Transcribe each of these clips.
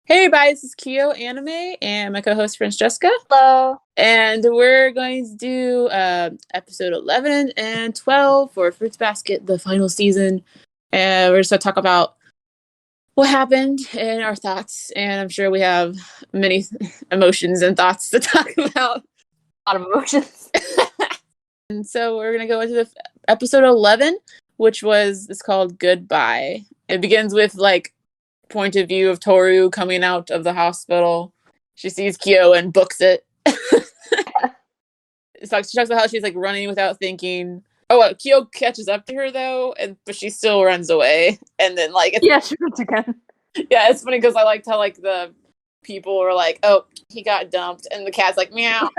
Hey everybody, this is Kyo Anime and my co-host friend Jessica. Hello. And we're going to do episode 11 and 12 for Fruits Basket, the final season. And we're just going to talk about what happened and our thoughts. And I'm sure we have many emotions and thoughts to talk about. A lot of emotions. And so we're going to go into episode 11, which it's called Goodbye. It begins with point of view of Toru coming out of the hospital. She sees Kyo and books it. She talks about how she's running without thinking. Oh, well, Kyo catches up to her though, but she still runs away. And then Yeah, she runs again. Yeah, it's funny because I liked how the people were like, "Oh, he got dumped," and the cat's like, "Meow."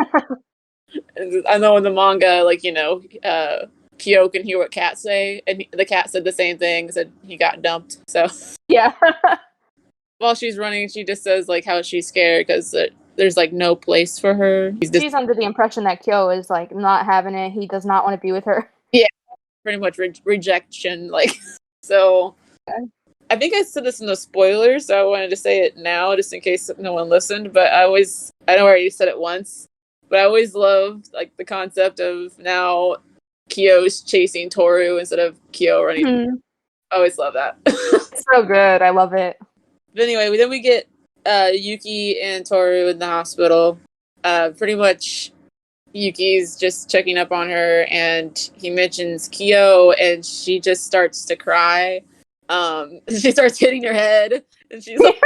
I know in the manga, Kyo can hear what cats say, and the cat said the same thing. Said he got dumped. So yeah. While she's running, she just says how she's scared because there's no place for her. She's under the impression that Kyo is not having it. He does not want to be with her. Yeah, pretty much rejection. So. Okay. I think I said this in the spoilers, so I wanted to say it now just in case no one listened. But I know I already said it once, but I always loved the concept of now Kyo's chasing Toru instead of Kyo running. Mm-hmm. I always love that. It's so good. I love it. But anyway, then we get Yuki and Toru in the hospital. Pretty much Yuki's just checking up on her, and he mentions Kyo, and she just starts to cry. She starts hitting her head, and she's like,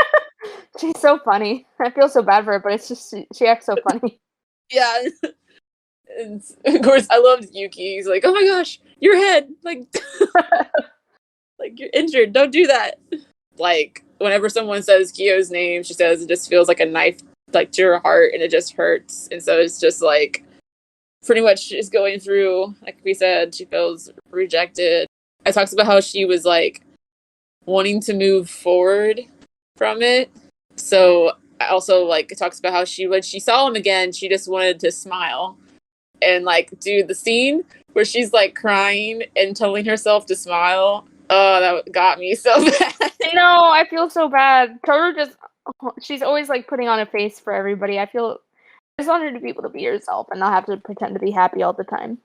she's so funny. I feel so bad for her, but it's just she acts so funny. yeah. And of course, I loved Yuki. He's like, "Oh my gosh, your head! You're injured. Don't do that." Whenever someone says Kyo's name, she says it just feels like a knife, to her heart, and it just hurts. And so it's just pretty much is going through, like we said, she feels rejected. It talks about how she was wanting to move forward from it. So also it talks about how when she saw him again, she just wanted to smile. And do the scene where she's crying and telling herself to smile. Oh, that got me so bad. I know, I feel so bad. Toru she's always putting on a face for everybody. I just want her to be able to be herself and not have to pretend to be happy all the time.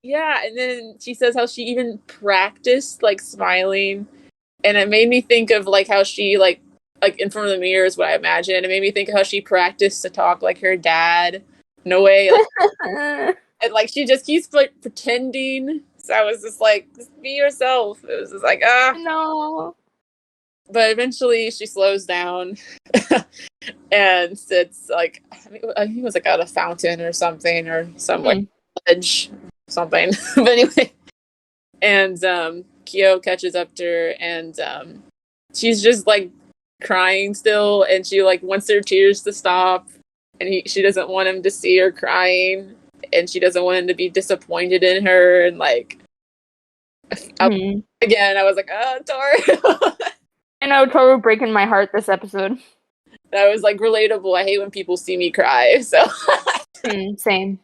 Yeah, and then she says how she even practiced smiling. And it made me think of how she in front of the mirror is what I imagine. It made me think of how she practiced to talk like her dad. No way. And she just keeps pretending. So I was just just be yourself. It was just No. But eventually she slows down and sits I think it was at a fountain or something or some ledge something. But anyway. And Kyo catches up to her, and she's just crying still, and she wants her tears to stop, and she doesn't want him to see her crying, and she doesn't want him to be disappointed in her, and again I was like, oh, Toru. I know, Toru breaking my heart this episode. That was relatable. I hate when people see me cry, so same.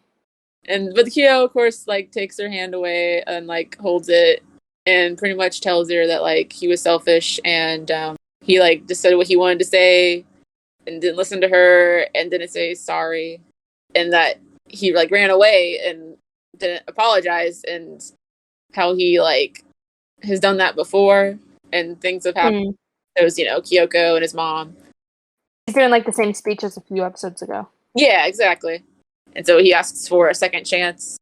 But Kyo, of course, takes her hand away and holds it and pretty much tells her that he was selfish and he just said what he wanted to say and didn't listen to her and didn't say sorry, and that he ran away and didn't apologize, and how he has done that before and things have happened. It was Kyoko and his mom. He's doing the same speech as a few episodes ago. Yeah, exactly. And so he asks for a second chance.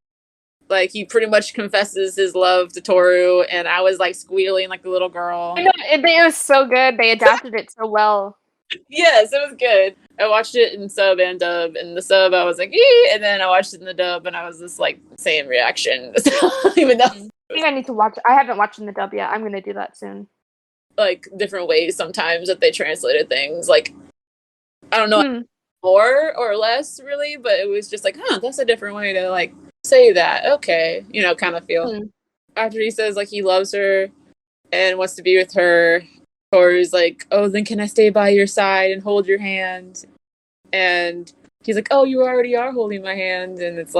He pretty much confesses his love to Toru, and I was squealing like a little girl. I know, it was so good. They adapted it so well. Yes, it was good. I watched it in sub and dub. In the sub, I was like, ee! And then I watched it in the dub, and I was just same reaction. Even though I think I need to watch it. I haven't watched in the dub yet. I'm going to do that soon. Different ways sometimes that they translated things. I don't know. More or less, really, but it was just that's a different way to say that. Okay, kind of feel. After he says he loves her and wants to be with her, Toru's oh, then can I stay by your side and hold your hand? And he's oh, you already are holding my hand, and it's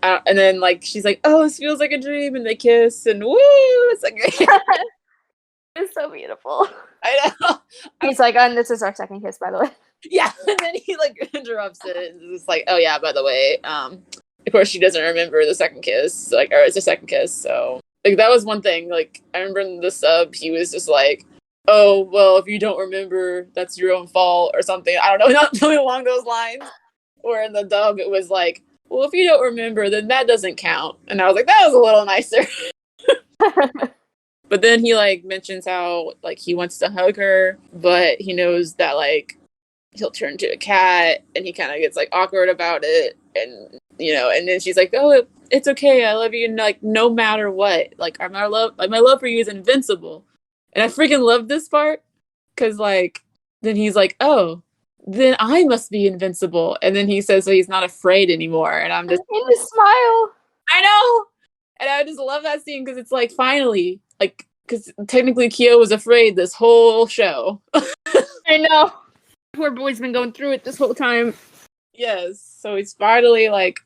and then she's oh, this feels like a dream, and they kiss, and woo, it's great. It's so beautiful. I know. He's like, and this is our second kiss, by the way. Yeah, and then he like interrupts it. And it's like, oh yeah, by the way, of course she doesn't remember the second kiss, like, or it's a second kiss. So like that was one thing. Like I remember in the sub, he was just like, oh well, if you don't remember, that's your own fault or something. I don't know, not something along those lines. Or in the dub, it was like, well, if you don't remember, then that doesn't count. And I was like, that was a little nicer. But then he like mentions how like he wants to hug her, but he knows that like he'll turn to a cat, and he kind of gets like awkward about it, and and then she's like, oh, it's okay, I love you, and, like no matter what, like my love for you is invincible. And I freaking love this part because like then he's like, oh, then I must be invincible, and then he says so he's not afraid anymore, and I'm just in his smile. I know, and I just love that scene because it's like finally like because technically Kyo was afraid this whole show. I know. Poor boy's been going through it this whole time. Yes, so he's finally like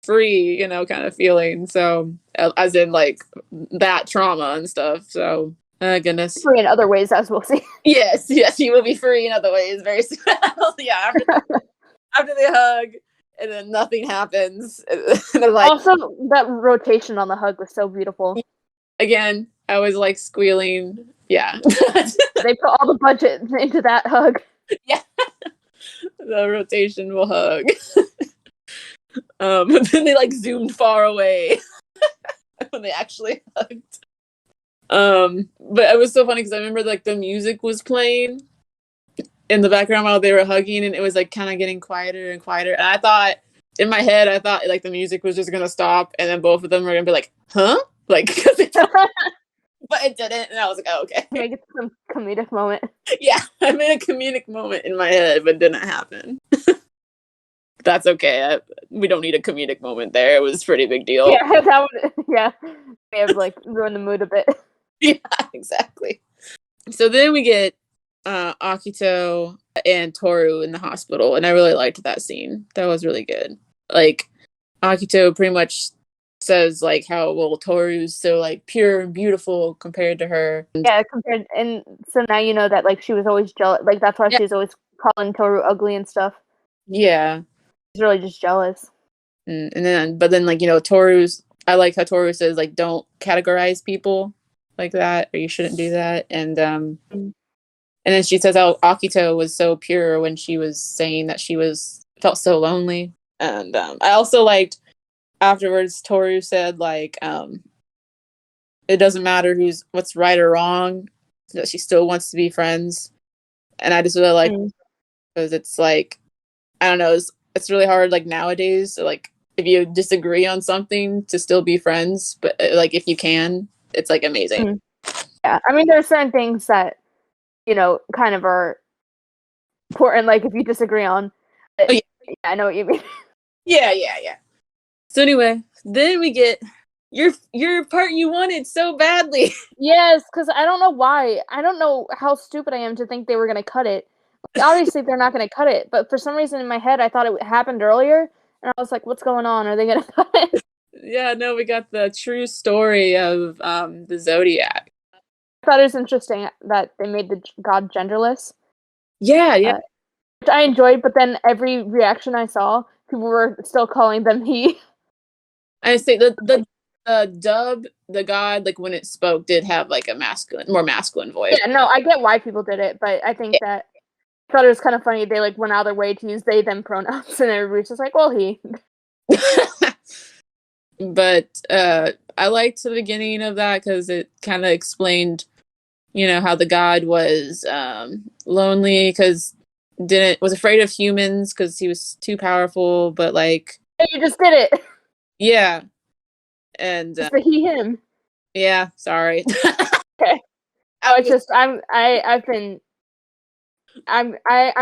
free, kind of feeling. So, as in like that trauma and stuff. So, goodness. Free in other ways, as we'll see. Yes, he will be free in other ways very soon. Yeah, after they hug, and then nothing happens. And like, also, that rotation on the hug was so beautiful. Again, I was like squealing. Yeah, they put all the budget into that hug. Yeah. The rotation will hug. But then they like zoomed far away when they actually hugged. But it was so funny because I remember like the music was playing in the background while they were hugging, and it was like kind of getting quieter and quieter. And I thought in my head, like the music was just gonna stop, and then both of them were gonna be like, "Huh?" Like, but it didn't, and I was like, "Oh, okay." Make it some comedic moment. Yeah, I made a comedic moment in my head, but it didn't happen. That's okay. We don't need a comedic moment there. It was a pretty big deal. Yeah, that would. Yeah, may have like ruined the mood a bit. Yeah, exactly. So then we get Akito and Toru in the hospital, and I really liked that scene. That was really good. Like Akito pretty much says like how Toru's so like pure and beautiful compared to her. Yeah, and so now you know that like she was always jealous. Like that's why she's always calling Toru ugly and stuff. Yeah, she's really just jealous. But then like Toru's. I like how Toru says like don't categorize people like that, or you shouldn't do that. And then she says how Akito was so pure when she was saying that she felt so lonely. And I also liked afterwards Toru said like it doesn't matter what's right or wrong, that she still wants to be friends. And I just really like because it's like I don't know, it's really hard like nowadays to, like if you disagree on something to still be friends, but like if you can, it's like amazing. Yeah, I mean there are certain things that kind of are important, like if you disagree on it. Oh, yeah, I know what you mean. Yeah. So anyway, then we get your part you wanted so badly. Yes, because I don't know why. I don't know how stupid I am to think they were going to cut it. Like, obviously, they're not going to cut it, but for some reason in my head, I thought it happened earlier, and I was like, what's going on? Are they going to cut it? Yeah, no, we got the true story of the Zodiac. I thought it was interesting that they made the god genderless. Yeah. Which I enjoyed, but then every reaction I saw, people were still calling them he. I say the dub, the god, like when it spoke, did have like a more masculine voice. Yeah, no, I get why people did it, but I think that I thought it was kind of funny. They like went out of their way to use they them pronouns, and everybody's just like, well, he. But I liked the beginning of that because it kind of explained, how the god was lonely because was afraid of humans because he was too powerful, but like you just did it. Yeah. And just the he him. Yeah, sorry. Okay. I'm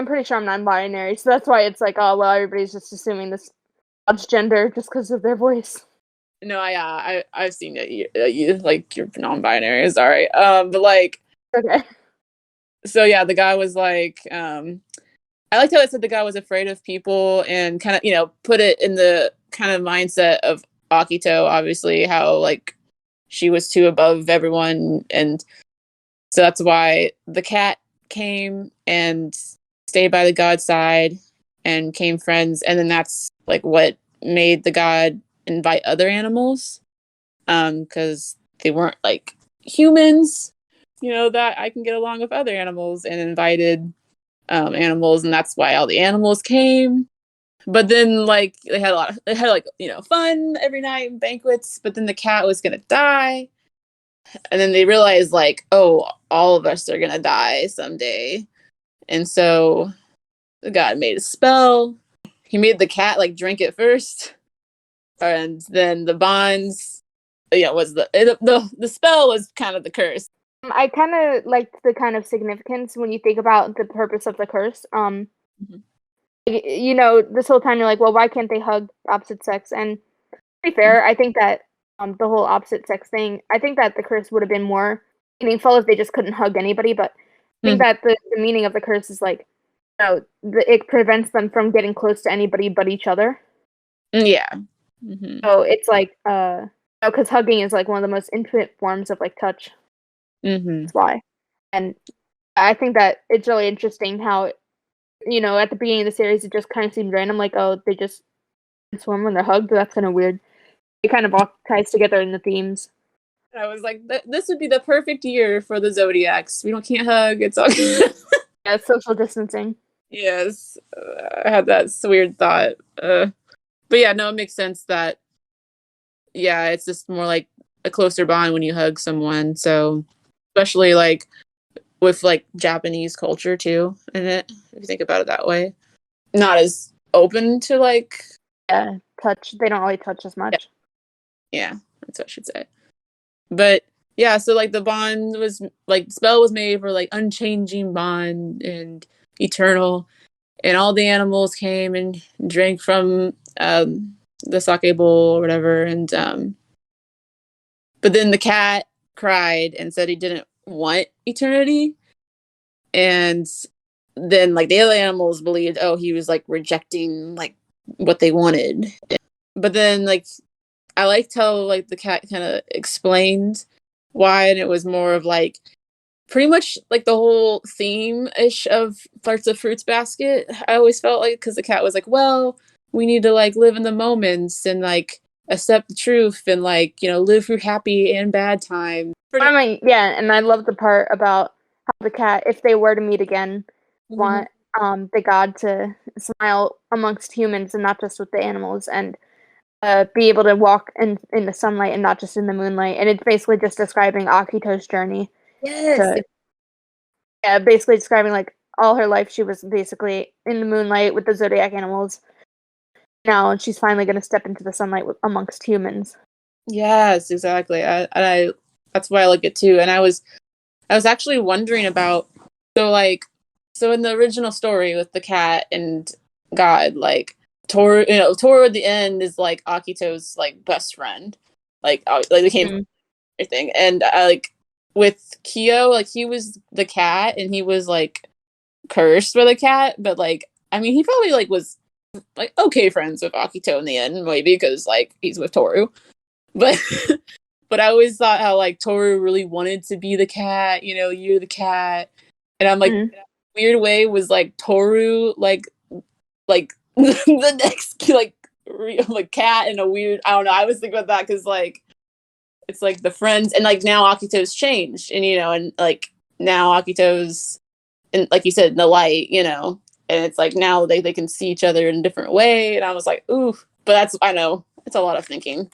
pretty sure I'm non-binary, so that's why it's like, oh well, everybody's just assuming this god's gender just because of their voice. No, I've seen it. You like you're non-binary, sorry. But like, okay. So yeah, the guy was like, I liked how it said the guy was afraid of people and kind of, put it in the kind of mindset of Akito, obviously, how like she was too above everyone and So that's why the cat came and stayed by the god's side and became friends. And then that's like what made the god invite other animals, because they weren't like humans, that I can get along with other animals, and invited animals, and that's why all the animals came. But then like they had like fun every night and banquets, but then the cat was gonna die, and then they realized like, oh, all of us are gonna die someday. And so the god made a spell. He made the cat like drink it first, and then the bonds, was the spell was kind of the curse. I kind of liked the kind of significance when you think about the purpose of the curse. Mm-hmm. This whole time you're like, well, why can't they hug opposite sex? And to be fair, I think that the whole opposite sex thing, I think that the curse would have been more meaningful if they just couldn't hug anybody. But I think that the meaning of the curse is like, it prevents them from getting close to anybody but each other. Yeah. Mm-hmm. So it's like, because hugging is like one of the most intimate forms of like touch. Mm-hmm. That's why. And I think that it's really interesting how, at the beginning of the series, it just kind of seemed random, like, oh, they just swim when they're hugged. That's kind of weird. It kind of all ties together in the themes. I was like, this would be the perfect year for the Zodiacs. Can't hug. It's all good. Yeah, social distancing. Yes. I had that weird thought. But yeah, no, it makes sense that, yeah, it's just more like a closer bond when you hug someone. So, especially like with like Japanese culture too in it, if you think about it that way. Not as open to like, yeah, touch. They don't really touch as much. Yeah, that's what I should say. But yeah, so like the bond was like, spell was made for like unchanging bond and eternal, and all the animals came and drank from the sake bowl or whatever, and but then the cat cried and said he didn't want eternity, and then like the other animals believed, oh, he was like rejecting like what they wanted. But then like I liked how like the cat kind of explained why, and it was more of like pretty much like the whole theme ish of Parts of Fruits Basket. I always felt like, because the cat was like, well, we need to like live in the moments and like accept the truth and like live through happy and bad times. Yeah, and I love the part about how the cat, if they were to meet again, want the god to smile amongst humans and not just with the animals, and be able to walk in the sunlight and not just in the moonlight. And it's basically just describing Akito's journey. Yes. Basically describing like all her life she was basically in the moonlight with the zodiac animals. Now, and she's finally going to step into the sunlight amongst humans. Yes, exactly. I that's why I like it too. And I was actually wondering about, so in the original story with the cat and God, like Toru, Toru at the end is like Akito's like best friend, like they came everything, and like with Kyo, like he was the cat and he was like cursed by the cat, but like I mean he probably like was like okay friends with Akito in the end, maybe because like he's with Toru, but but I always thought how like Toru really wanted to be the cat, you're the cat, and I'm like, weird way was like Toru like the next like cat in a weird, I don't know, I was thinking about that because like it's like the friends, and like now Akito's changed, and and like now Akito's in, like you said, in the light, and it's like now they can see each other in a different way, and I was like, ooh, but that's, I know it's a lot of thinking.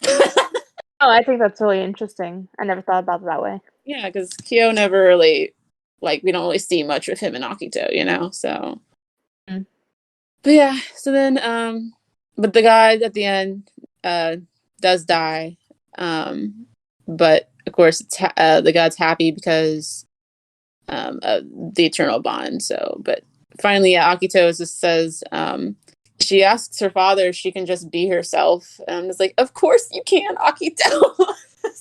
Oh, I think that's really interesting. I never thought about it that way. Yeah, because Kyo never really, like, we don't really see much with him and Akito, so. But yeah, so then, but the guy at the end does die. But of course, it's the god's happy because of the eternal bond. So, but finally, Akito just says, she asks her father if she can just be herself. And I'm just like, of course you can, Akito.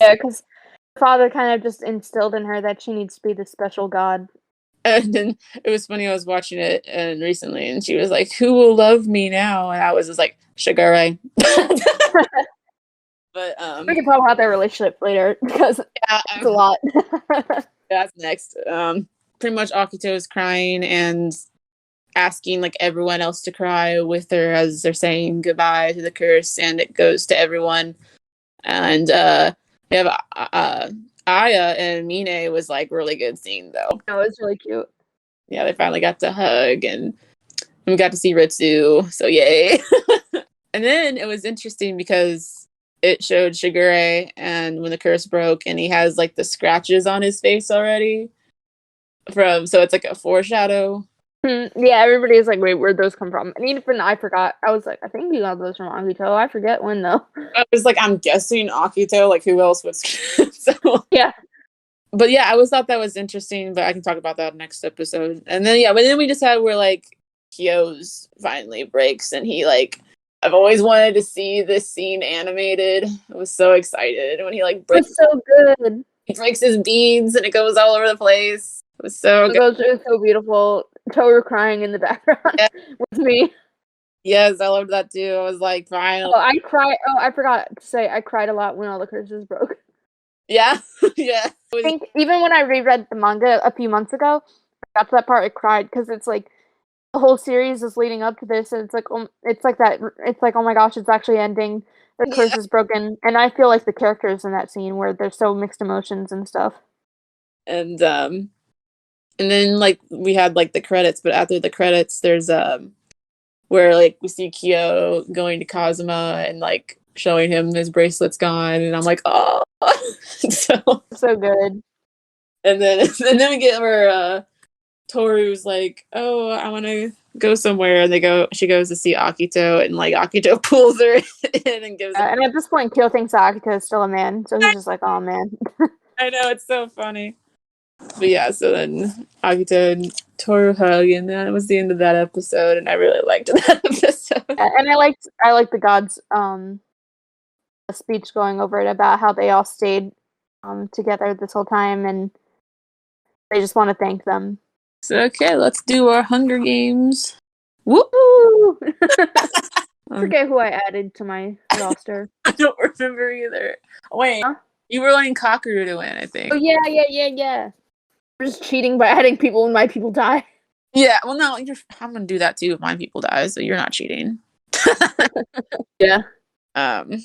Yeah, because her father kind of just instilled in her that she needs to be the special god. And then it was funny, I was watching it and recently, and she was like, who will love me now? And I was just like, Shigure. But We can talk about their relationship later because yeah, it's a lot. that's next. Pretty much Akito is crying and asking like everyone else to cry with her as they're saying goodbye to the curse, and it goes to everyone. And we have Aya and Mine was like really good scene though. No, it's really cute. Yeah, they finally got to hug and we got to see Ritsu, so yay. And then it was interesting because it showed Shigure and when the curse broke and he has like the scratches on his face already so it's like a foreshadow. Yeah, everybody's like, wait, where'd those come from? And even I forgot. I was like, I think you got those from Agito. I forget when though. I was like, I'm guessing Akito, like who else would so Yeah. But yeah, I always thought that was interesting, but I can talk about that next episode. And then but then we just had where like Kyo's finally breaks and he like I've always wanted to see this scene animated. I was so excited when he like breaks It's so good. he breaks his beads and it goes all over the place. It was so good. It was so beautiful. Toru crying in the background with me. Yes, I loved that too. I was like, finally. Oh, I cried. Oh, I forgot to say, I cried a lot when all the curses broke. Yeah, yeah. I think even when I reread the manga a few months ago, I got to that part, I cried because it's like the whole series is leading up to this, and it's like that. It's like, oh my gosh, it's actually ending. The curse is broken, and I feel like the characters in that scene where there's so mixed emotions and stuff. And then like we had like the credits, but after the credits, there's where like we see Kyo going to Kazuma and like showing him his bracelet's gone, and I'm like, oh, so good. And then we get where Toru's like, oh, I want to go somewhere, and she goes to see Akito, and like Akito pulls her in and gives. And at this point, Kyo thinks Akito is still a man, so he's just like, oh man. I know, it's so funny. But yeah, so then Akito and Toru hug, and that was the end of that episode, and I really liked that episode. And I liked the gods' speech going over it about how they all stayed together this whole time, and they just want to thank them. So okay, let's do our Hunger Games. Woo! I forget who I added to my roster. I don't remember either. Wait, huh? You were letting Kakeru to win, I think. Oh yeah. We're just cheating by adding people when my people die. Yeah, well, no, I'm gonna do that too if my people die, so you're not cheating. Yeah. And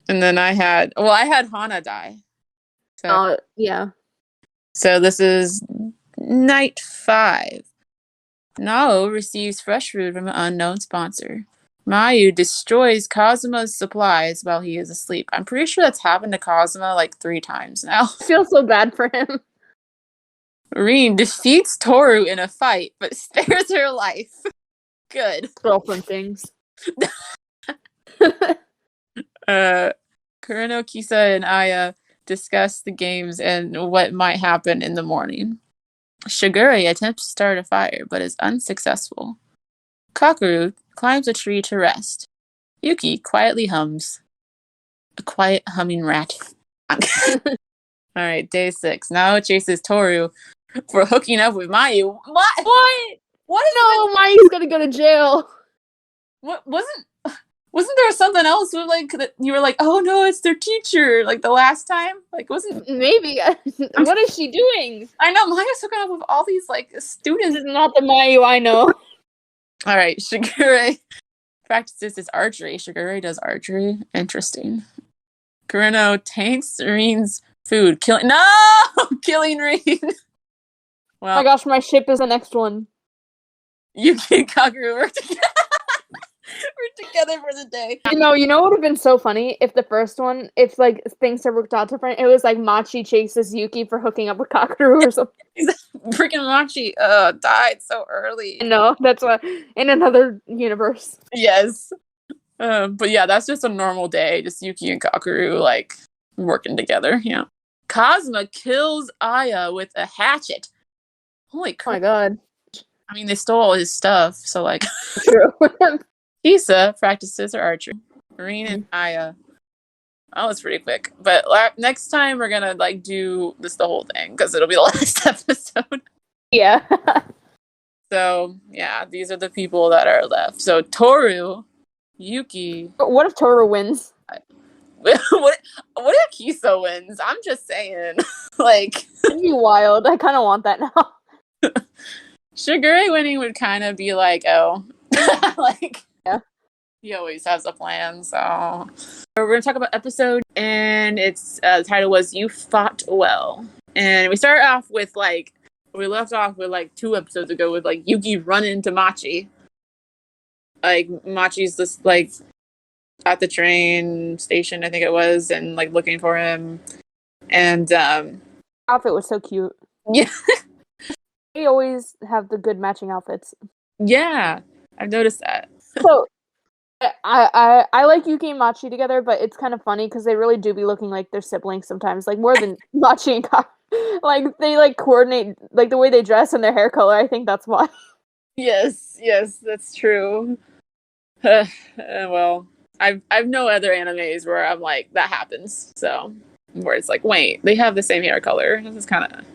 then I had Hana die. So yeah. So this is night 5. Nao receives fresh food from an unknown sponsor. Mayu destroys Kazuma's supplies while he is asleep. I'm pretty sure that's happened to Kazuma like 3 times now. I feel so bad for him. Rin defeats Toru in a fight, but spares her life. Good. Girlfriend things. Kureno, Kisa, and Aya discuss the games and what might happen in the morning. Shigure attempts to start a fire, but is unsuccessful. Kakeru climbs a tree to rest. Yuki quietly hums. A quiet humming rat. Alright, day 6. Nao chases Toru for hooking up with Mayu. What? No, Mayu's gonna go to jail. What wasn't there something else with like that you were like, oh no, it's their teacher, like the last time? Like wasn't maybe what is she doing? I know Maya's hooking up with all these like students. This is not the Mayu I know. Alright, Shigure practices his archery. Shigure does archery. Interesting. Kureno taints Rin's food, killing Rin. Well, oh my gosh, my ship is the next one. Yuki and Kakeru work together. We're together for the day. You know what would have been so funny if the first one, if like things had worked out different, it was like Machi chases Yuki for hooking up with Kakeru or something. Freaking Machi died so early. No, that's what in another universe. Yes. But yeah, that's just a normal day. Just Yuki and Kakeru like working together. Yeah. Kazuma kills Aya with a hatchet. Holy crap. Oh my god. I mean, they stole all his stuff, so like. True. Kisa practices her archery. Rin and Aya. Oh, it's pretty quick. But next time we're gonna like do this the whole thing because it'll be the last episode. Yeah. So yeah, these are the people that are left. So Toru, Yuki. But what if Toru wins? what Kiso wins. I'm just saying. Like, it'd be wild. I kind of want that now. Shigure winning would kind of be like, oh, like, Yeah. he always has a plan. So we're gonna talk about episode, and its the title was "You Fought Well," and we start off with like we left off with like 2 episodes ago with like Yuki running into Machi. Like Machi's just like at the train station, I think it was, and like looking for him, and Outfit was so cute. yeah. They always have the good matching outfits. Yeah, I've noticed that. So I like Yuki and Machi together, but it's kind of funny because they really do be looking like they're siblings sometimes, like more than Machi and Ka. Like they like coordinate, like the way they dress and their hair color. I think that's why. Yes, that's true. Well, I've no other animes where I'm like that happens. So where it's like, wait, they have the same hair color. This is kind of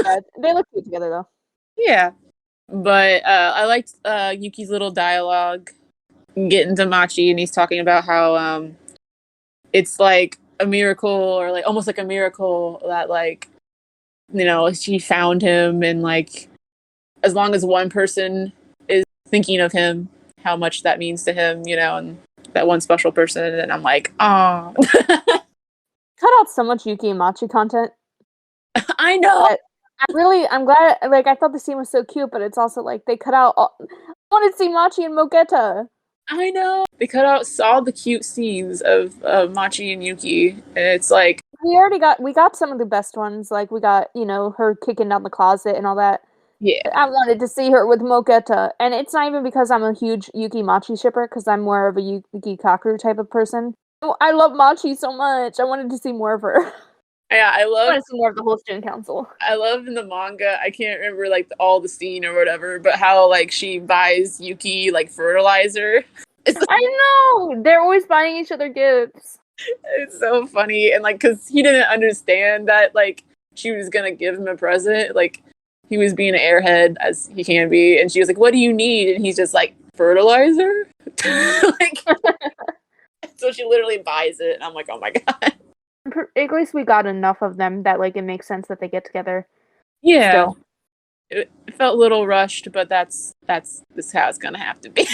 Yeah, they look cute together though. yeah. But I liked Yuki's little dialogue getting to Machi, and he's talking about how it's like a miracle, or like almost like a miracle that like she found him, and like as long as one person is thinking of him, how much that means to him, and that one special person. And I'm like, ah. Cut out so much Yuki and Machi content. I know. I'm glad. Like I thought the scene was so cute, but it's also like they cut out. I wanted to see Machi and Mogeta. I know. They cut out all the cute scenes of Machi and Yuki, and it's like We got some of the best ones. Like we got her kicking down the closet and all that. yeah. I wanted to see her with Mogeta, and it's not even because I'm a huge Yuki Machi shipper, because I'm more of a Yuki Kakeru type of person. I love Machi so much. I wanted to see more of her. Yeah, I want love to see more of the whole student council. I love in the manga, I can't remember like all the scene or whatever, but how like she buys Yuki like fertilizer. I know! They're always buying each other gifts. It's so funny, and like because he didn't understand that like she was gonna give him a present, like he was being an airhead as he can be, and she was like, "What do you need?" And he's just like, "Fertilizer." Like, so she literally buys it, and I'm like, "Oh my god!" At least we got enough of them that like it makes sense that they get together. Yeah, Still. it felt a little rushed, but that's this how it's gonna have to be.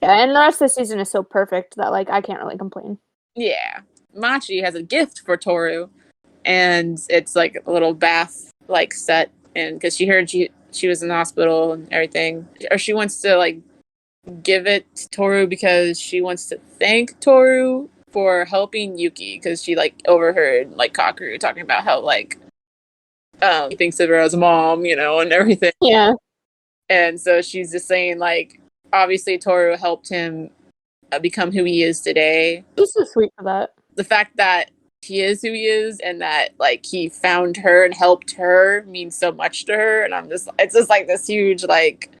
Yeah, and the rest of the season is so perfect that like I can't really complain. Yeah, Machi has a gift for Toru, and it's like a little bath like set, and because she heard she was in the hospital and everything, or she wants to like give it to Toru because she wants to thank Toru for helping Yuki, because she like overheard like Kakeru talking about how like he thinks of her as a mom, and everything. Yeah. And so she's just saying like obviously Toru helped him become who he is today. This is sweet for that. The fact that he is who he is, and that like he found her and helped her, means so much to her. And it's just like this huge like,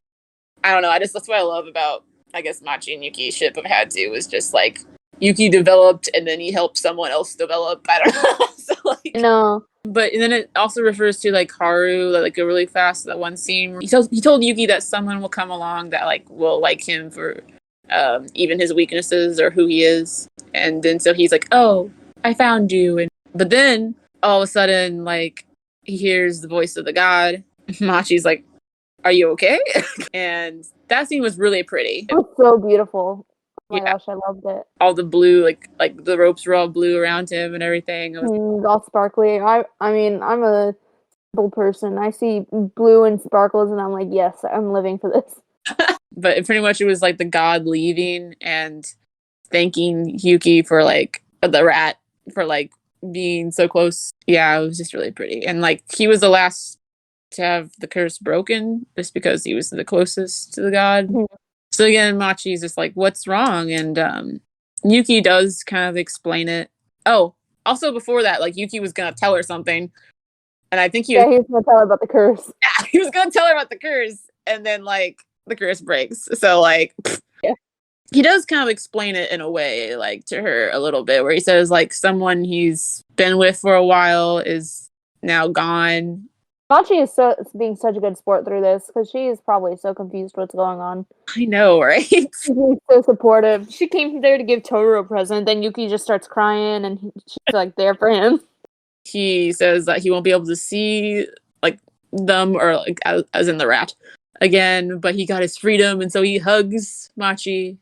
I don't know, that's what I love about, I guess, Machi and Yuki ship have had to, was just like Yuki developed and then he helped someone else develop. I don't know. So like, no. But and then it also refers to like Haru, like a really fast, that one scene. He told Yuki that someone will come along that like will like him for even his weaknesses or who he is. And then so he's like, "Oh, I found you." But then all of a sudden, like he hears the voice of the god. Machi's like, "Are you okay?" And that scene was really pretty. It was so beautiful. Oh my Yeah. gosh, I loved it. All the blue, like the ropes were all blue around him and everything. It was all sparkly. I mean, I'm a simple person. I see blue and sparkles, and I'm like, yes, I'm living for this. But pretty much it was like the god leaving and thanking Yuki for like the rat for like being so close. Yeah, it was just really pretty. And like he was the last to have the curse broken just because he was the closest to the god. Mm-hmm. So again, Machi's just like, "What's wrong?" And Yuki does kind of explain it. Oh, also before that, like Yuki was gonna tell her something, and I think he was gonna tell her about the curse. Yeah, he was gonna tell her about the curse, and then like the curse breaks. So like, yeah. He does kind of explain it in a way, like to her a little bit, where he says like someone he's been with for a while is now gone. Machi is being such a good sport through this because she is probably so confused what's going on. I know, right? She's so supportive. She came there to give Toru a present, then Yuki just starts crying, and she's like there for him. He says that he won't be able to see like them or like as in the rat again, but he got his freedom, and so he hugs Machi,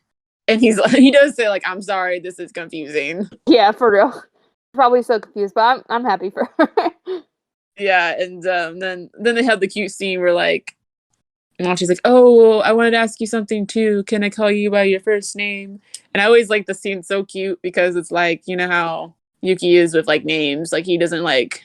and he does say like, "I'm sorry, this is confusing." Yeah, for real. Probably so confused, but I'm happy for her. Yeah, and then they have the cute scene where like Machi's like, "Oh, I wanted to ask you something too. Can I call you by your first name?" And I always like the scene so cute because it's like, you know how Yuki is with like names, like he doesn't like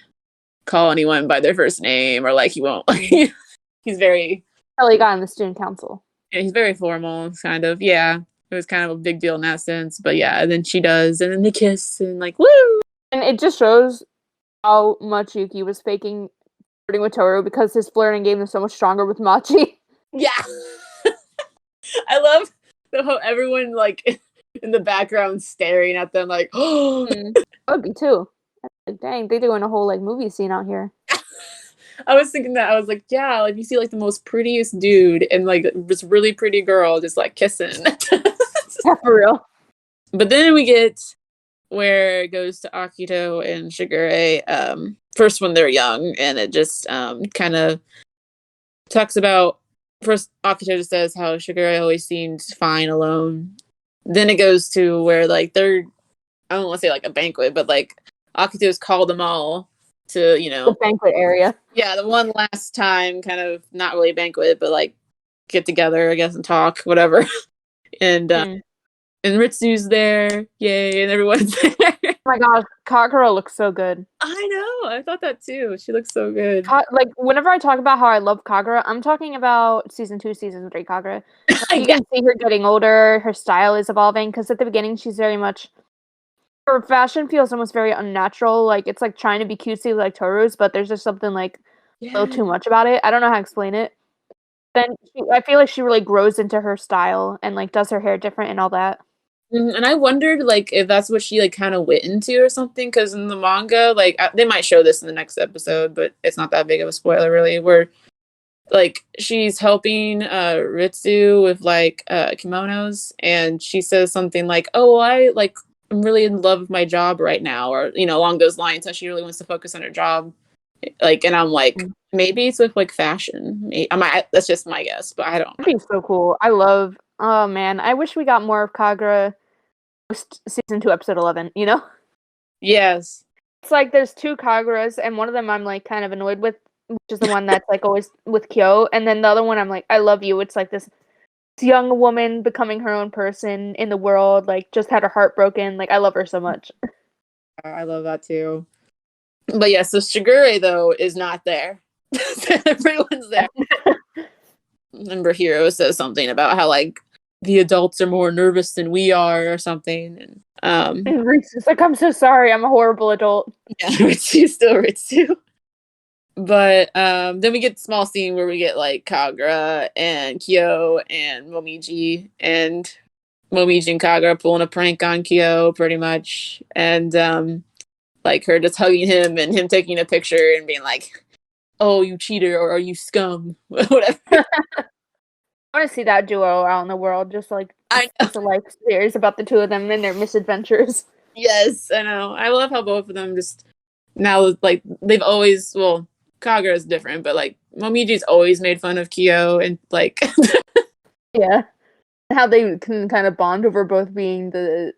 call anyone by their first name or like he won't. He's very Kelly got in the student council. yeah, he's very formal, kind of. Yeah, it was kind of a big deal in that sense. But yeah, and then she does, and then they kiss, and like, woo! And it just shows how much Yuki was faking flirting with Toru because his flirting game is so much stronger with Machi. Yeah, I love how everyone like in the background staring at them, like, oh. I would be too. Like, dang, they doing a whole like movie scene out here. I was thinking that I was like, yeah, like you see like the most prettiest dude and like this really pretty girl just like kissing. Yeah, for real. But then we get where it goes to Akito and Shigure, first when they're young, and it just kind of talks about first Akito just says how Shigure always seemed fine alone. Then it goes to where like they're I don't want to say like a banquet, but like Akito's called them all to, The banquet area. yeah, the one last time, kind of not really a banquet, but like get together, I guess, and talk, whatever. And and Ritsu's there, yay, and everyone's there. Oh my gosh, Kagura looks so good. I know, I thought that too. She looks so good. Like whenever I talk about how I love Kagura, I'm talking about season 2, season 3 Kagura. Like, you can see her getting older. Her style is evolving because at the beginning she's very much her fashion feels almost very unnatural. Like it's like trying to be cutesy like Toru's, but there's just something like a little too much about it. I don't know how to explain it. Then I feel like she really grows into her style and like does her hair different and all that. And I wondered like if that's what she like kind of went into or something, because in the manga, like they might show this in the next episode, but it's not that big of a spoiler really. Where like she's helping Ritsu with like kimonos, and she says something like, "Oh, I'm really in love with my job right now," or along those lines. So she really wants to focus on her job. Like, and I'm like, maybe it's with like fashion. That's just my guess, but I don't know. That'd be so cool. I love. Oh man, I wish we got more of Kagura post season 2, episode 11. You know, Yes. it's like there's 2 Kaguras, and one of them I'm like kind of annoyed with, which is the one that's like always with Kyo, and then the other one I'm like, I love you. It's like this young woman becoming her own person in the world, like just had her heart broken. Like I love her so much. I love that too. But yeah, so Shigure though is not there. Everyone's there. Remember, Hiro says something about how like the adults are more nervous than we are, or something. And Reese's like, I'm so sorry, I'm a horrible adult. yeah, Ritsu's still Ritsu. But then we get the small scene where we get like Kagura and Kyo and Momiji and Kagura pulling a prank on Kyo pretty much, and like her just hugging him and him taking a picture and being like, "Oh, you cheater," or "Are you scum?" Whatever. I want to see that duo out in the world, just like it's a life series about the 2 of them and their misadventures. Yes, I know. I love how both of them just now like they've always Kagura is different, but like Momiji's always made fun of Kyo and like Yeah, how they can kind of bond over both being the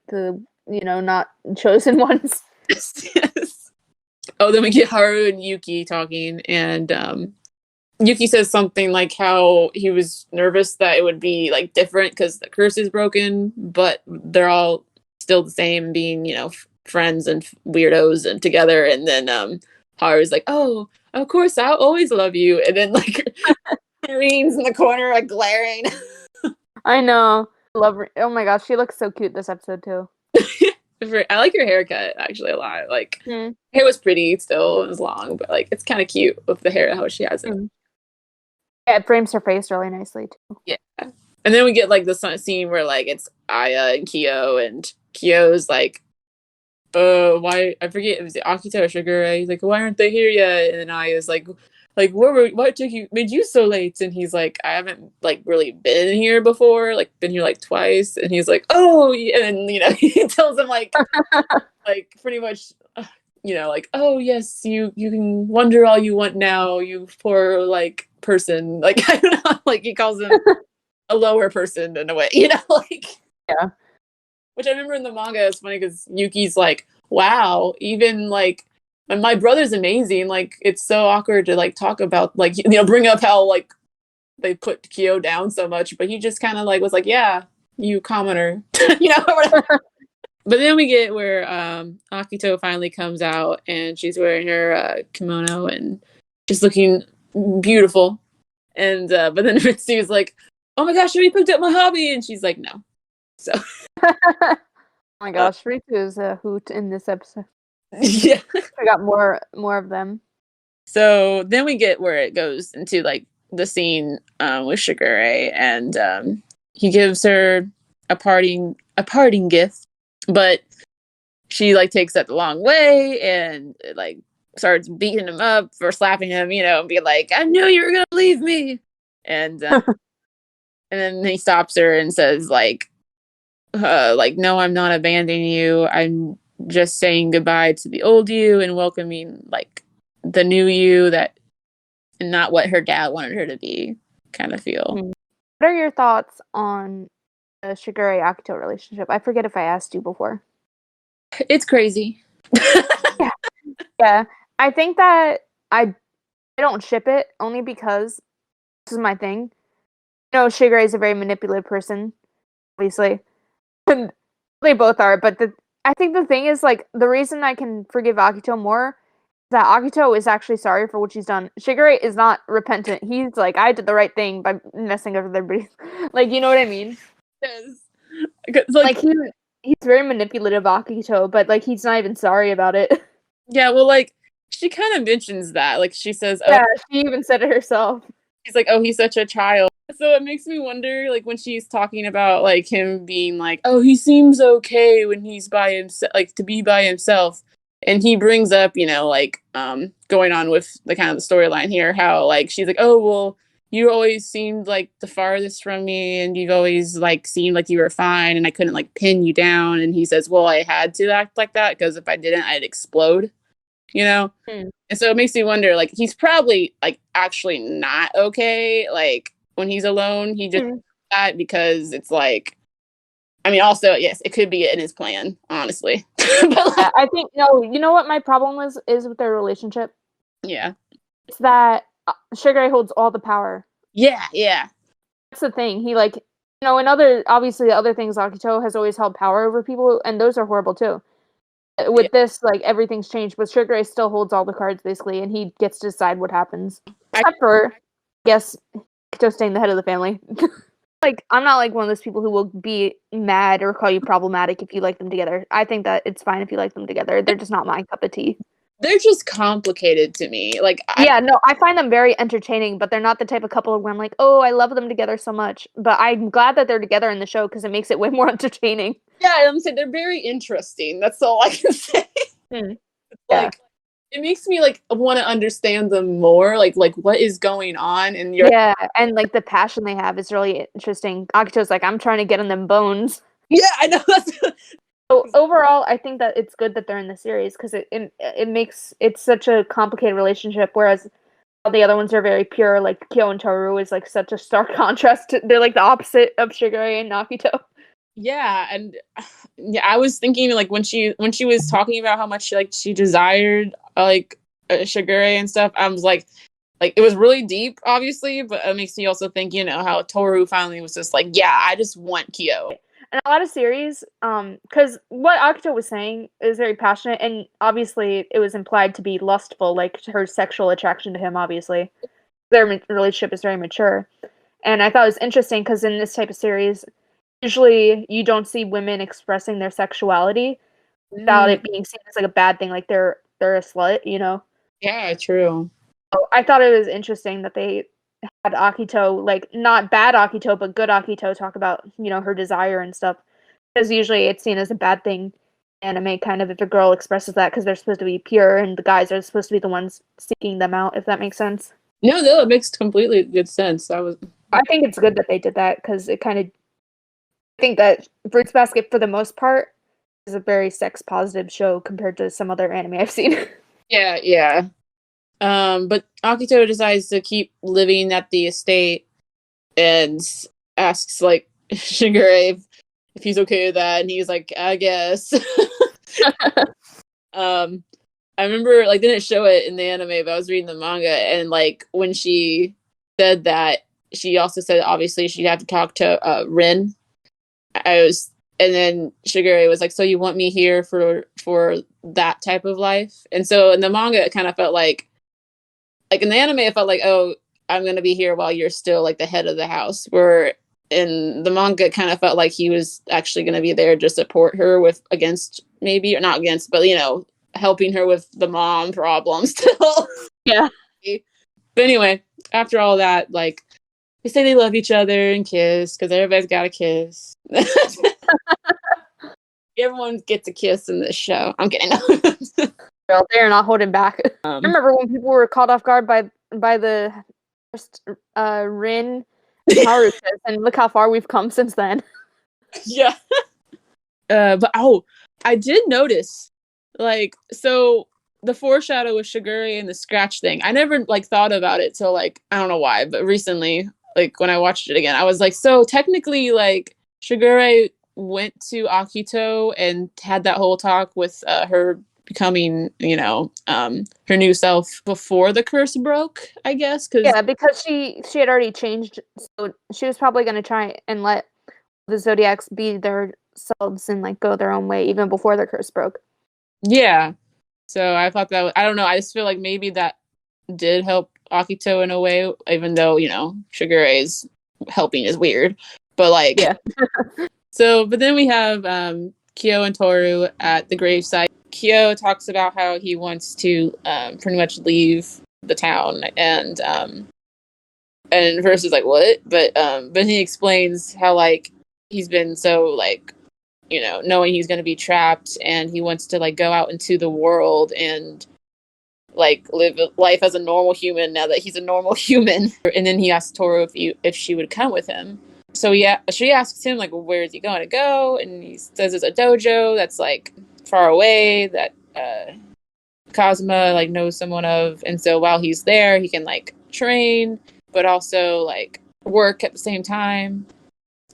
not chosen ones. yes. Oh, then we get Haru and Yuki talking, and Yuki says something like how he was nervous that it would be like different because the curse is broken, but they're all still the same, being friends and weirdos and together. And then Haru's like, "Oh, of course, I'll always love you," and then like Irene's in the corner like glaring. I know. Love her. Oh my gosh, she looks so cute this episode too. I like your haircut actually a lot. Like hair was pretty still, it was long, but like it's kind of cute with the hair how she has it. Yeah, it frames her face really nicely too. Yeah. And then we get like the scene where like it's Aya and Kyo, and Kyo's like, why, I forget, it was Akito or Shigure. He's like, "Why aren't they here yet?" And then Aya's like, like, what made you so late? And he's like, I haven't like really been here before, like been here like twice. And he's like, oh, yeah. And he tells him like pretty much, like, oh yes, you can wonder all you want now, you poor like person. Like I don't know, like he calls him a lower person in a way, like Yeah. which I remember in the manga. It's funny because Yuki's like, wow, even like my brother's amazing. Like it's so awkward to like talk about like bring up how like they put Kyo down so much, but he just kind of like was like, yeah, you commoner, or whatever. But then we get where Akito finally comes out and she's wearing her kimono and just looking beautiful. And but then Ritsu's like, oh my gosh, we picked up my hobby, and she's like, no. So Oh my gosh, Ritsu is a hoot in this episode. yeah. I got more of them. So then we get where it goes into like the scene with Shigure, and he gives her a parting gift, but she like takes that the long way and like starts beating him up for slapping him, and being like, I knew you were gonna leave me. And and then he stops her and says like, no, I'm not abandoning you. I'm just saying goodbye to the old you and welcoming like the new you, that and not what her dad wanted her to be, kind of feel. What are your thoughts on the Shigure Akito relationship? I forget if I asked you before. It's crazy. Yeah. I think that I don't ship it only because this is my thing. Shigure is a very manipulative person, obviously. And they both are, but I think the thing is, like, the reason I can forgive Akito more is that Akito is actually sorry for what she's done. Shigure is not repentant. He's like, I did the right thing by messing up with everybody. Like, you know what I mean? Yes. Like he's very manipulative, Akito, but like he's not even sorry about it. Yeah, well, like she kind of mentions that. Like she says, "Oh," Yeah, she even said it herself. she's like, "Oh, he's such a child." So it makes me wonder, like when she's talking about like him being like, "Oh, he seems okay when he's by himself, like to be by himself," and he brings up, like going on with the kind of the storyline here, how like she's like, "Oh, well, you always seemed like the farthest from me, and you've always like seemed like you were fine, and I couldn't like pin you down." And he says, "Well, I had to act like that because if I didn't, I'd explode." And so it makes me wonder, like he's probably like actually not okay, like when he's alone. He just that because it's like, I mean, also yes, it could be in his plan, honestly. But like, I think no. You know what my problem is with their relationship? yeah, It's that Shigure holds all the power. yeah. That's the thing. He like in other things, Akito has always held power over people, and those are horrible too. With this, like everything's changed, but Shigure still holds all the cards basically, and he gets to decide what happens. Except for, I guess, Akito staying the head of the family. Like, I'm not like one of those people who will be mad or call you problematic if you like them together. I think that it's fine if you like them together. They're just not my cup of tea. They're just complicated to me. Like, I find them very entertaining, but they're not the type of couple where I'm like, oh, I love them together so much. But I'm glad that they're together in the show because it makes it way more entertaining. Yeah, I'm saying they're very interesting. That's all I can say. Like, it makes me like want to understand them more. Like what is going on in your and like the passion they have is really interesting. Akito's like, I'm trying to get in them bones. Yeah, I know. So overall, I think that it's good that they're in the series because it makes it's such a complicated relationship. Whereas all the other ones are very pure. Like Kyo and Toru is like such a stark contrast. They're like the opposite of Shigure and Akito. Yeah, and yeah, I was thinking like when she was talking about how much she desired Shigure and stuff. I was like it was really deep, obviously, but it makes me also think how Toru finally was just like, yeah, I just want Kyo. And a lot of series, because what Akito was saying is very passionate, and obviously it was implied to be lustful, like her sexual attraction to him. Obviously, their relationship is very mature, and I thought it was interesting because in this type of series, usually you don't see women expressing their sexuality without it being seen as like a bad thing, like they're a slut, Yeah, true. So I thought it was interesting that they had Akito, like not bad Akito, but good Akito, talk about her desire and stuff. Because usually it's seen as a bad thing in anime, kind of if a girl expresses that because they're supposed to be pure and the guys are supposed to be the ones seeking them out. If that makes sense. No, it makes completely good sense. I think it's good that they did that because it kind of. I think that Fruits Basket, for the most part, is a very sex positive show compared to some other anime I've seen. Yeah. But Akito decides to keep living at the estate and asks like Shigure if he's okay with that, and he's like, I guess. um, I remember like they didn't show it in the anime, but I was reading the manga, and like when she said that, she also said obviously she'd have to talk to Rin. And then Shigure was like, "So you want me here for that type of life?" And so in the manga, it kind of felt like in the anime, it felt like, "Oh, I'm gonna be here while you're still like the head of the house." Where in the manga, it kind of felt like he was actually gonna be there to support her with against maybe or not against, but helping her with the mom problem still. Yeah. But anyway, after all that, like they say they love each other and kiss because everybody's got a kiss. Everyone gets a kiss in this show. I'm kidding. They're not holding back. I remember when people were caught off guard by the first Rin and Haru kiss, and look how far we've come since then. Yeah. But I did notice, like, so the foreshadow with Shigure and the scratch thing. I never like thought about it till like I don't know why, but recently, like when I watched it again, I was like, so technically, like Shigure went to Akito and had that whole talk with her becoming, her new self before the curse broke, I guess. Yeah, because she had already changed, so she was probably going to try and let the Zodiacs be their selves and like go their own way even before the curse broke. Yeah. So I thought I don't know. I just feel like maybe that did help Akito in a way, even though, Shigure's helping is weird. But like, yeah. But then we have Kyo and Toru at the gravesite. Kyo talks about how he wants to pretty much leave the town, and Verse is like, what? But he explains how like he's been so like knowing he's going to be trapped, and he wants to like go out into the world and like live life as a normal human now that he's a normal human. And then he asks Toru if she would come with him. So yeah, she asks him like, well, where is he going to go? And he says it's a dojo that's like far away that Kazuma like knows someone of, and so while he's there, he can like train, but also like work at the same time.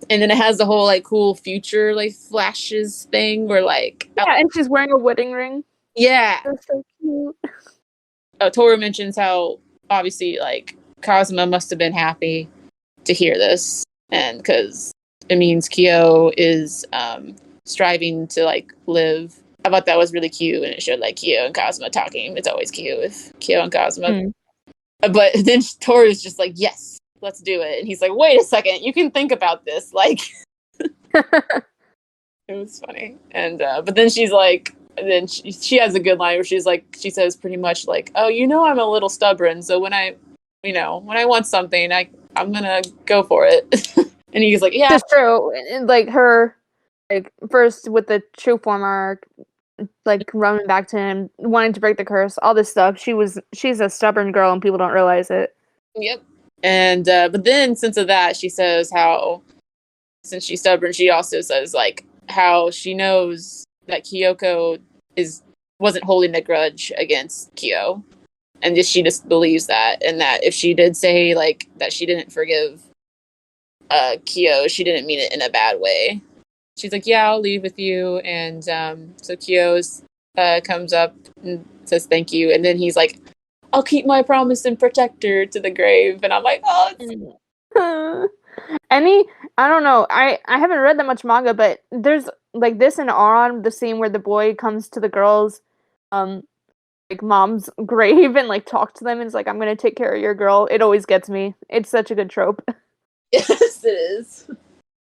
And then it has the whole like cool future like flashes thing where like and she's wearing a wedding ring. Yeah, That's so cute. Toru mentions how obviously like Kazuma must have been happy to hear this, and because it means Kyo is striving to like live. I thought that was really cute, and it showed like Kyo and Kazuma talking. It's always cute with Kyo and Kazuma. But then Toru's just like, yes, let's do it. And he's like, wait a second, you can think about this. Like, it was funny. And, but then she's like, then she has a good line where she says pretty much like, oh, I'm a little stubborn. So when I want something, I'm going to go for it. And he's like, yeah. It's true. And, like her, like first with the true form arc, like running back to him, wanting to break the curse, all this stuff. She's a stubborn girl, and people don't realize it. Yep. And but then since of that, she says how since she's stubborn, she also says like how she knows that Kyoko wasn't holding a grudge against Kyo, and she just believes that, and that if she did say like that she didn't forgive Kyo, she didn't mean it in a bad way. She's like, yeah, I'll leave with you. And so Kyo's comes up and says thank you. And then he's like, I'll keep my promise and protect her to the grave. And I'm like, oh, I don't know. I haven't read that much manga, but there's like this in Aron, the scene where the boy comes to the girls, like mom's grave and like talk to them and is like, I'm gonna take care of your girl. It always gets me. It's such a good trope. Yes, it is.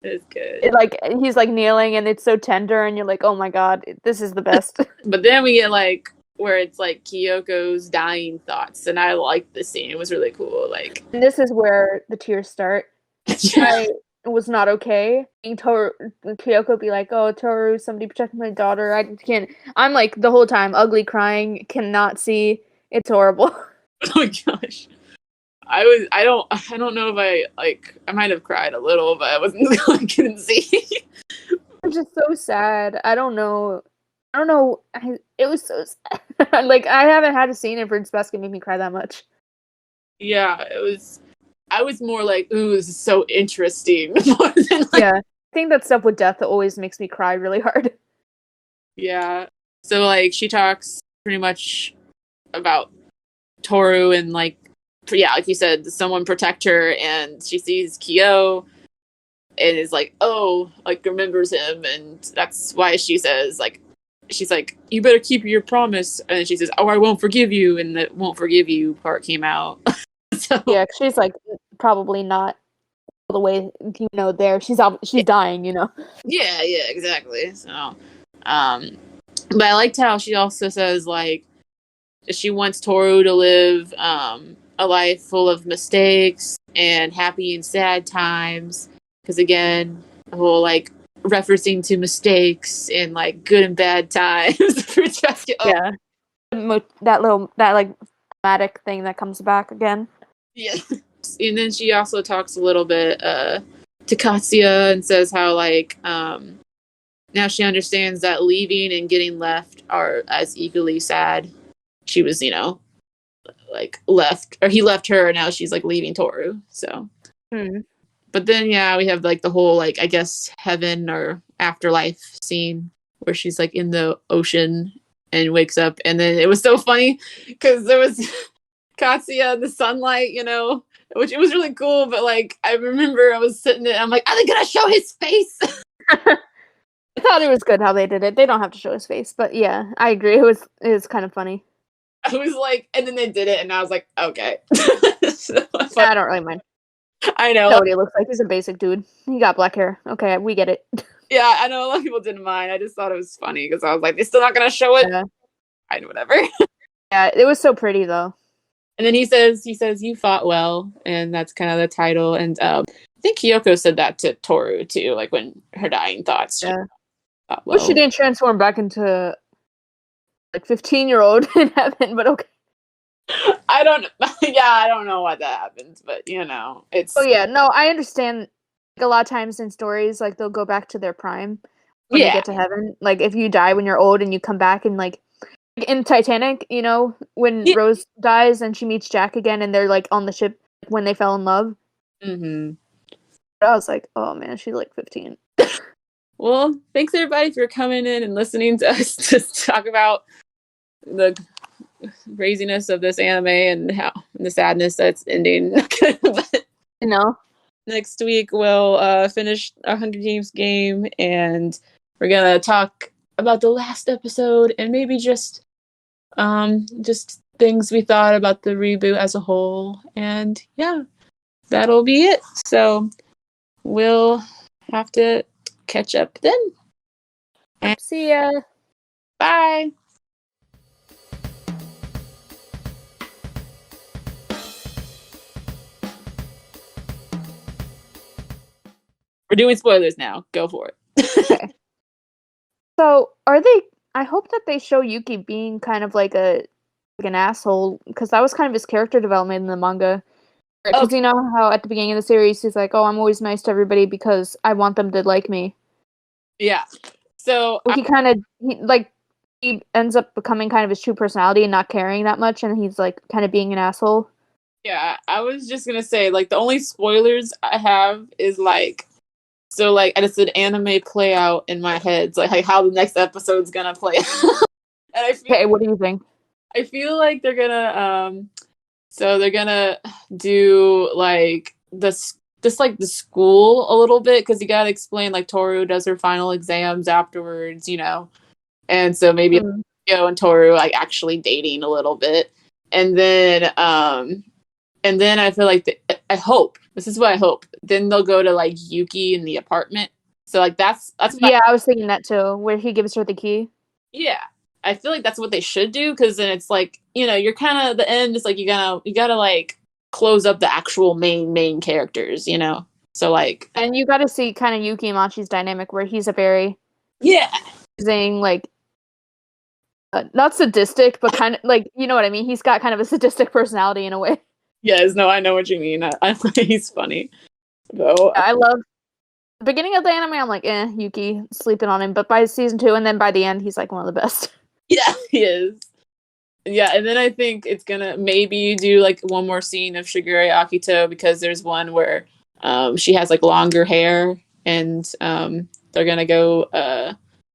It's good. He's like kneeling and it's so tender and you're like, oh my god, this is the best. But then we get like where it's like Kyoko's dying thoughts, and I liked the scene. It was really cool. Like, and this is where the tears start. I was not okay. Kyoko be like, oh, Toru, somebody protect my daughter. I can't. I'm like the whole time ugly crying, cannot see. It's horrible. Oh my gosh. I don't know if I might have cried a little, but I wasn't I couldn't see. It's just so sad. I don't know. It was so sad. Like, I haven't had a scene in Fruits Basket make me cry that much. Yeah, I was more like, ooh, this is so interesting. More than Yeah. I think that stuff with death always makes me cry really hard. yeah. So like she talks pretty much about Toru and like you said, someone protect her, and she sees Kyo and is like, oh, like remembers him, and that's why she's like, you better keep your promise, and she says, oh, I won't forgive you, and the won't forgive you part came out. So Yeah, she's like probably not all the way, there. She's dying, yeah, exactly. So, but I liked how she also says like she wants Toru to live a life full of mistakes and happy and sad times. Because again, the whole like referencing to mistakes and like good and bad times for Jessica. Yeah. That like dramatic thing that comes back again. Yeah. And then she also talks a little bit to Katsuya and says how like now she understands that leaving and getting left are as equally sad. She was, like left, or he left her, and now she's like leaving Toru. So, but then yeah, we have like the whole like I guess heaven or afterlife scene where she's like in the ocean and wakes up, and then it was so funny because there was Katsuya in the sunlight, which it was really cool. But like I remember I was sitting there, I'm like, are they gonna show his face? I thought it was good how they did it. They don't have to show his face, but yeah, I agree. It was kind of funny. I was like, and then they did it, and I was like, okay. So, I don't really mind. I know. What he looks like. He's a basic dude. He got black hair. Okay, we get it. Yeah, I know a lot of people didn't mind. I just thought it was funny because I was like, they're still not gonna show it. Yeah. I know, whatever. Yeah, it was so pretty though. And then he says, you fought well, and that's kind of the title. And I think Kyoko said that to Toru too, like when her dying thoughts. Yeah. Fought well. Wish she didn't transform back into like 15-year-old in heaven, but okay. I don't know why that happens, but it's. Oh yeah, no, I understand. Like, a lot of times in stories, like they'll go back to their prime when they get to heaven. Like if you die when you're old and you come back, and like in Titanic, when Rose dies and she meets Jack again, and they're like on the ship when they fell in love. Mm-hmm. I was like, oh man, she's like 15. Well, thanks everybody for coming in and listening to us just talk about the craziness of this anime and how the sadness that's ending. But, next week we'll finish our Hunger Games game, and we're gonna talk about the last episode and maybe just things we thought about the reboot as a whole. And yeah, that'll be it. So we'll have to catch up then. And see ya. Bye. We're doing spoilers now. Go for it. Okay. So, I hope that they show Yuki being kind of like an asshole, because that was kind of his character development in the manga. Because you know how at the beginning of the series he's like, oh, I'm always nice to everybody because I want them to like me. Yeah. So he ends up becoming kind of his true personality and not caring that much, and he's like kind of being an asshole. Yeah, I was just gonna say, like, the only spoilers I have is like, so like I just did anime play out in my head, like how the next episode's gonna play out. And what do you think? I feel like they're gonna so they're gonna do like like the school a little bit, because you gotta explain like Toru does her final exams afterwards, and so maybe Yo and Toru like actually dating a little bit, and then I feel like I hope this is what I hope. Then they'll go to like Yuki in the apartment. So like that's yeah, I was thinking that too, where he gives her the key. Yeah, I feel like that's what they should do, because then it's like, you're kind of the end. It's like you gotta like close up the actual main characters, So like, and you got to see kind of Yuki and Machi's dynamic, where he's a very like not sadistic, but kind of like, you know what I mean. He's got kind of a sadistic personality in a way. Yes, no, I know what you mean. He's funny. Though. I love the beginning of the anime. I'm like, Yuki sleeping on him, but by season 2 and then by the end, he's like one of the best. Yeah, he is. Yeah, and then I think it's gonna maybe do like one more scene of Shigure Akito because there's one where she has like longer hair and they're gonna go I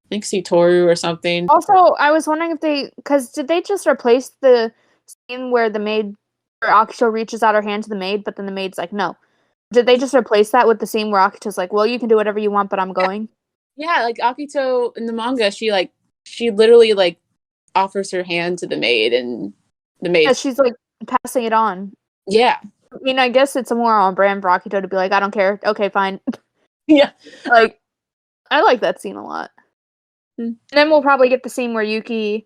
think see Toru or something. Also, I was wondering if did they just replace the scene where the maid, where Akito reaches out her hand to the maid, but then the maid's like, no. Did they just replace that with the scene where Akito's like, well, you can do whatever you want, but I'm going? Yeah, like Akito in the manga, she literally like offers her hand to the maid and the maid. Yeah, she's like passing it on. Yeah. I mean, I guess it's more on brand for Akito to be like, I don't care. Okay, fine. Yeah. Like, I like that scene a lot. And then we'll probably get the scene where Yuki,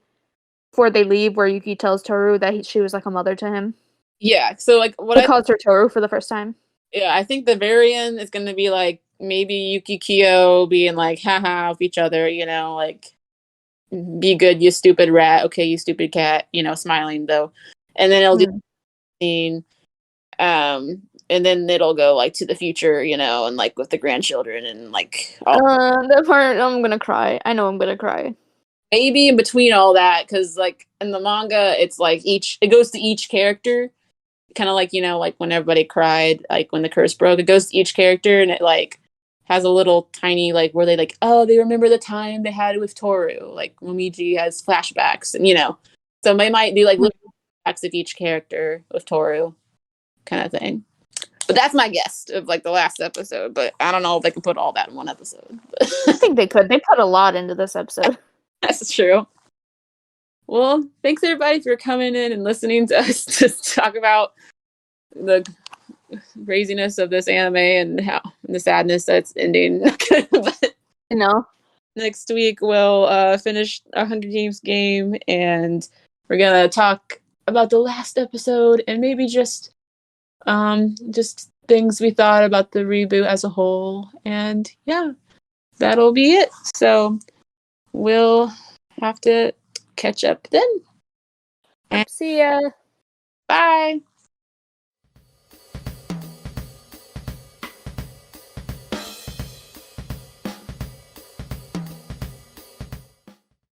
before they leave, where Yuki tells Toru that she was like a mother to him. Yeah. So like what He calls her Toru for the first time. yeah, I think the very end is gonna be like maybe Yuki Kyo being like haha with each other, like be good, you stupid rat, okay, you stupid cat, smiling though. And then it'll do scene, and then it'll go like to the future, and like with the grandchildren and like That part, I'm gonna cry. I know I'm gonna cry. maybe in between all that, because like in the manga it's like it goes to each character, kind of like like when everybody cried like when the curse broke, it goes to each character and it like has a little tiny like where they like, oh, they remember the time they had with Toru, like Momiji has flashbacks, and so they might do like little flashbacks of each character with Toru kind of thing. But that's my guess of like the last episode, but I don't know if they can put all that in one episode. I think they could. They put a lot into this episode. That's true. Well, thanks everybody for coming in and listening to us just talk about the craziness of this anime and how the sadness that's ending. But next week we'll finish our Hunger Games game and we're gonna talk about the last episode and maybe just things we thought about the reboot as a whole. And yeah, that'll be it. So we'll have to catch up then. See ya. Bye.